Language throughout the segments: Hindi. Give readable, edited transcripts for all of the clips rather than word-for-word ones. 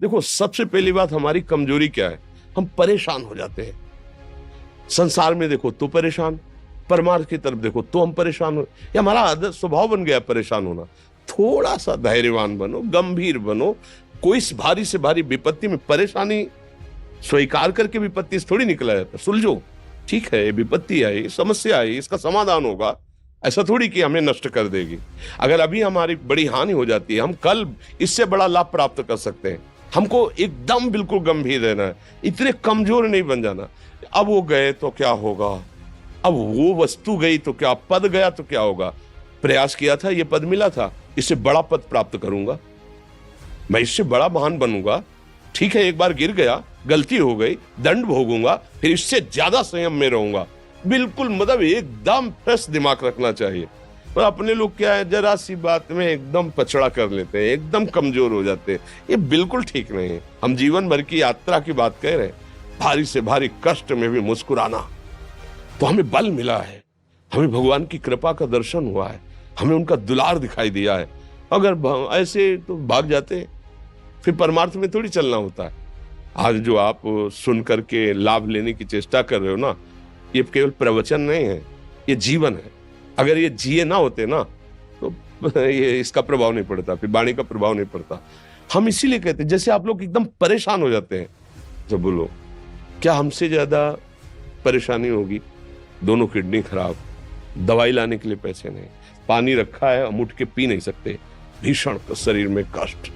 देखो, सबसे पहली बात हमारी कमजोरी क्या है, हम परेशान हो जाते हैं। संसार में देखो तो परेशान, परमार्थ की तरफ देखो तो हम परेशान हो, ये हमारा आदत स्वभाव बन गया परेशान होना। थोड़ा सा धैर्यवान बनो, गंभीर बनो। कोई भारी से भारी विपत्ति में परेशानी स्वीकार करके विपत्ति से थोड़ी निकला जाता। सुलझो, ठीक है, विपत्ति आई, समस्या आई, इसका समाधान होगा, ऐसा थोड़ी कि हमें नष्ट कर देगी। अगर अभी हमारी बड़ी हानि हो जाती है, हम कल इससे बड़ा लाभ प्राप्त कर सकते हैं। हमको एकदम बिल्कुल गंभीर रहना है, इतने कमजोर नहीं बन जाना। अब वो गए तो क्या होगा, अब वो वस्तु गई तो क्या, पद गया तो क्या होगा। प्रयास किया था, ये पद मिला था, इससे बड़ा पद प्राप्त करूंगा, मैं इससे बड़ा महान बनूंगा। ठीक है, एक बार गिर गया, गलती हो गई, दंड भोगूंगा, फिर इससे ज्यादा संयम में रहूंगा। बिल्कुल, मतलब एकदम फ्रेश दिमाग रखना चाहिए। और अपने लोग क्या है, जरा सी बात में एकदम पछड़ा कर लेते हैं, एकदम कमजोर हो जाते हैं। ये बिल्कुल ठीक नहीं है। हम जीवन भर की यात्रा की बात कह रहे हैं, भारी से भारी कष्ट में भी मुस्कुराना, तो हमें बल मिला है, हमें भगवान की कृपा का दर्शन हुआ है, हमें उनका दुलार दिखाई दिया है। अगर ऐसे तो भाग जाते हैं, फिर परमार्थ में थोड़ी चलना होता है। आज जो आप सुन करके लाभ लेने की चेष्टा कर रहे हो ना, ये केवल प्रवचन नहीं है, ये जीवन है। अगर ये जिए ना होते ना, तो ये इसका प्रभाव नहीं पड़ता, फिर वाणी का प्रभाव नहीं पड़ता। हम इसीलिए कहते हैं, जैसे आप लोग एकदम परेशान हो जाते हैं, जब बोलो क्या हमसे ज्यादा परेशानी होगी, दोनों किडनी खराब, दवाई लाने के लिए पैसे नहीं, पानी रखा है हम उठ के पी नहीं सकते, भीषण शरीर में कष्ट,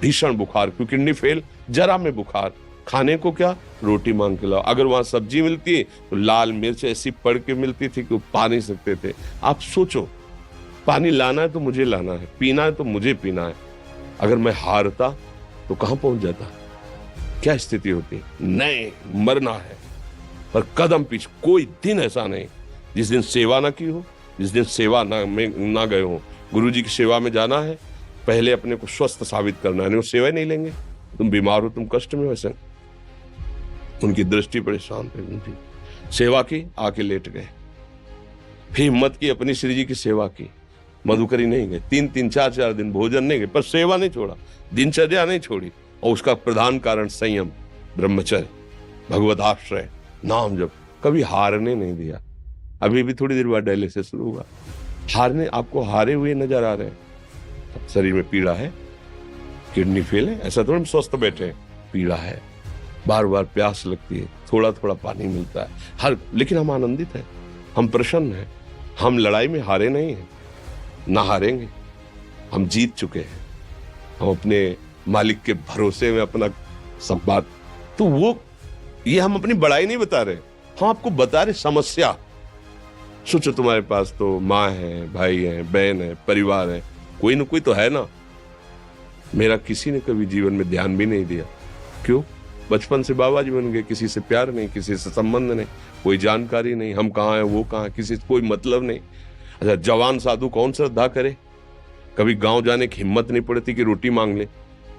भीषण बुखार, क्योंकि किडनी फेल, जरा में बुखार, खाने को क्या, रोटी मांग के लाओ। अगर वहां सब्जी मिलती तो लाल मिर्च ऐसी पड़ के मिलती थी कि वो पा नहीं सकते थे। आप सोचो, पानी लाना है तो मुझे लाना है, पीना है तो मुझे पीना है। अगर मैं हारता तो कहां पहुंच जाता, क्या स्थिति होती। नहीं, मरना है, पर कदम पीछे। कोई दिन ऐसा नहीं जिस दिन सेवा ना की हो, जिस दिन सेवा ना गए हो। गुरु जी की सेवा में जाना है, पहले अपने को स्वस्थ साबित करना है, नहीं वो सेवा नहीं लेंगे। तुम बीमार हो, तुम कष्ट में हो, ऐसे उनकी दृष्टि परेशान थी, सेवा की, आके लेट गए। फिर हिम्मत की, अपनी श्री जी की सेवा की, मधुकरी नहीं गए, 3-4 दिन भोजन नहीं गए, पर सेवा नहीं छोड़ा, दिनचर्या नहीं छोड़ी। और उसका प्रधान कारण संयम, ब्रह्मचर्य, भगवत आश्रय, नाम जप, कभी हारने नहीं दिया। अभी भी थोड़ी देर बाद डायलिसिस शुरू हुआ, हारने, आपको हारे हुए नजर आ रहे हैं। शरीर में पीड़ा है, किडनी फेल है, ऐसा तो हम स्वस्थ बैठे हैं, पीड़ा है, बार बार प्यास लगती है, थोड़ा थोड़ा पानी मिलता है, लेकिन हम आनंदित हैं, हम प्रसन्न हैं। हम लड़ाई में हारे नहीं हैं, ना हारेंगे, हम जीत चुके हैं। हम अपने मालिक के भरोसे में अपना सब बात, तो वो ये हम अपनी बड़ाई नहीं बता रहे, हम आपको बता रहे समस्या। सोचो, तुम्हारे पास तो माँ है, भाई है, बहन है, परिवार है, कोई ना कोई तो है ना। मेरा किसी ने कभी जीवन में ध्यान भी नहीं दिया, क्यों? बचपन से बाबा जी बन गए, किसी से प्यार नहीं, किसी से संबंध नहीं, कोई जानकारी नहीं, हम कहाँ हैं, वो कहाँ, किसी से कोई मतलब नहीं। अच्छा, जवान साधु कौन श्रद्धा करे? कभी गांव जाने की हिम्मत नहीं पड़ती कि रोटी मांग ले,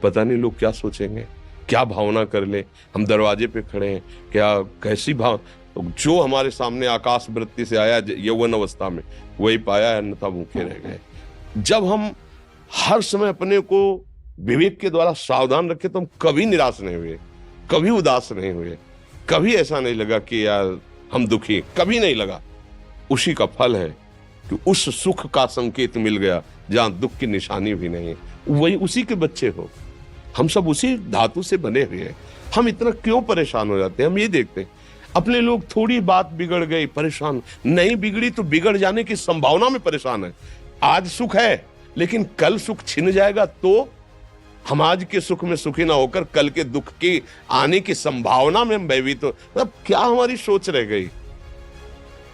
पता नहीं लोग क्या सोचेंगे, क्या भावना कर ले। हम दरवाजे पे खड़े हैं, क्या कैसी भाव, जो हमारे सामने आकाश वृत्ति से आया यौवन अवस्था में, वही पाया, अन्यथा भूखे रह गए। जब हम हर समय अपने को विवेक के द्वारा सावधान रखे, तो हम कभी निराश नहीं हुए, कभी उदास नहीं हुए, कभी ऐसा नहीं लगा कि यार हम दुखी, कभी नहीं लगा। उसी का फल है कि उस सुख का संकेत मिल गया जहां दुख की निशानी भी नहीं है। वही उसी के बच्चे हो, हम सब उसी धातु से बने हुए हैं। हम इतना क्यों परेशान हो जाते हैं? हम ये देखते हैं अपने लोग, थोड़ी बात बिगड़ गई परेशान, नहीं बिगड़ी तो बिगड़ जाने की संभावना में परेशान है। आज सुख है, लेकिन कल सुख छिन जाएगा, तो हम आज के सुख में सुखी ना होकर कल के दुख की आने की संभावना में हम भयभीत हो। मतलब क्या हमारी सोच रह गई?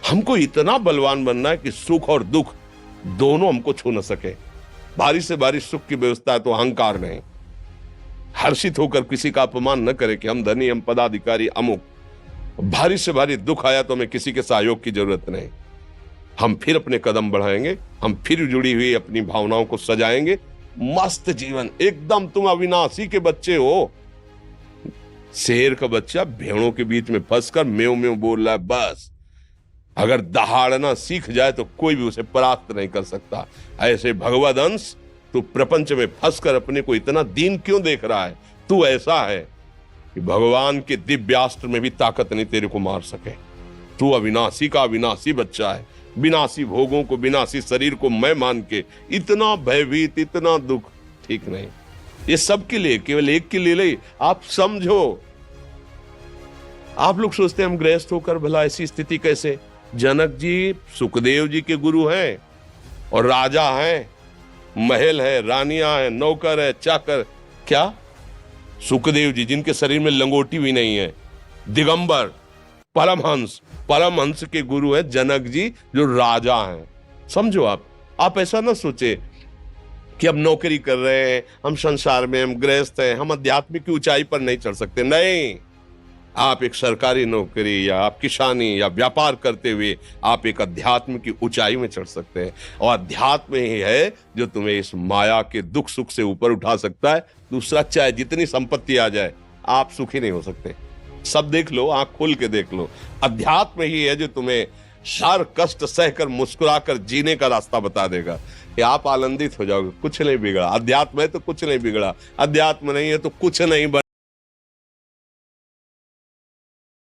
हमको इतना बलवान बनना है कि सुख और दुख दोनों हमको छू न सके। भारी से भारी सुख की व्यवस्था है तो अहंकार नहीं, हर्षित होकर किसी का अपमान न करे कि हम धनी, हम पदाधिकारी, अमुक। भारी से भारी दुख आया तो हमें किसी के सहयोग की जरूरत नहीं, हम फिर अपने कदम बढ़ाएंगे, हम फिर जुड़ी हुई अपनी भावनाओं को सजाएंगे। मस्त जीवन एकदम। तुम अविनाशी के बच्चे हो। शेर का बच्चा भेड़ों के बीच में फंसकर म्यों म्यों बोल रहा है, बस अगर दहाड़ना सीख जाए तो कोई भी उसे परास्त नहीं कर सकता। ऐसे भगवद अंश तू प्रपंच में फंसकर अपने को इतना दीन क्यों देख रहा है? तू ऐसा है कि भगवान के दिव्यास्त्र में भी ताकत नहीं तेरे को मार सके। तू अविनाशी का अविनाशी बच्चा है, विनाशी भोगों को, विनाशी शरीर को मैं मान के इतना भयभीत, इतना दुख ठीक नहीं। ये सबके लिए, केवल एक के लिए नहीं। आप समझो, आप लोग सोचते हैं हम गृहस्थ होकर भला ऐसी स्थिति कैसे। जनक जी सुखदेव जी के गुरु हैं और राजा हैं, महल है, रानियां हैं, नौकर है, चाकर। क्या सुखदेव जी जिनके शरीर में लंगोटी भी नहीं है, दिगंबर, परमहंस, परमहंस के गुरु है जनक जी जो राजा हैं। समझो आप ऐसा ना सोचे कि हम नौकरी कर रहे हैं, हम संसार में, हम गृहस्थ हैं, हम आध्यात्मिक की ऊंचाई पर नहीं चढ़ सकते। नहीं, आप एक सरकारी नौकरी या आप किसानी या व्यापार करते हुए आप एक अध्यात्म की ऊंचाई में चढ़ सकते हैं। और अध्यात्म ही है जो तुम्हें इस माया के दुख सुख से ऊपर उठा सकता है। दूसरा, चाहे जितनी संपत्ति आ जाए, आप सुखी नहीं हो सकते। सब देख लो, आंख खोल के देख लो, अध्यात्म ही है जो तुम्हें हर कष्ट सहकर मुस्कुराकर जीने का रास्ता बता देगा कि आप आनंदित हो जाओगे। कुछ नहीं बिगड़ा, अध्यात्म है तो कुछ नहीं बिगड़ा, अध्यात्म नहीं है तो कुछ नहीं बना।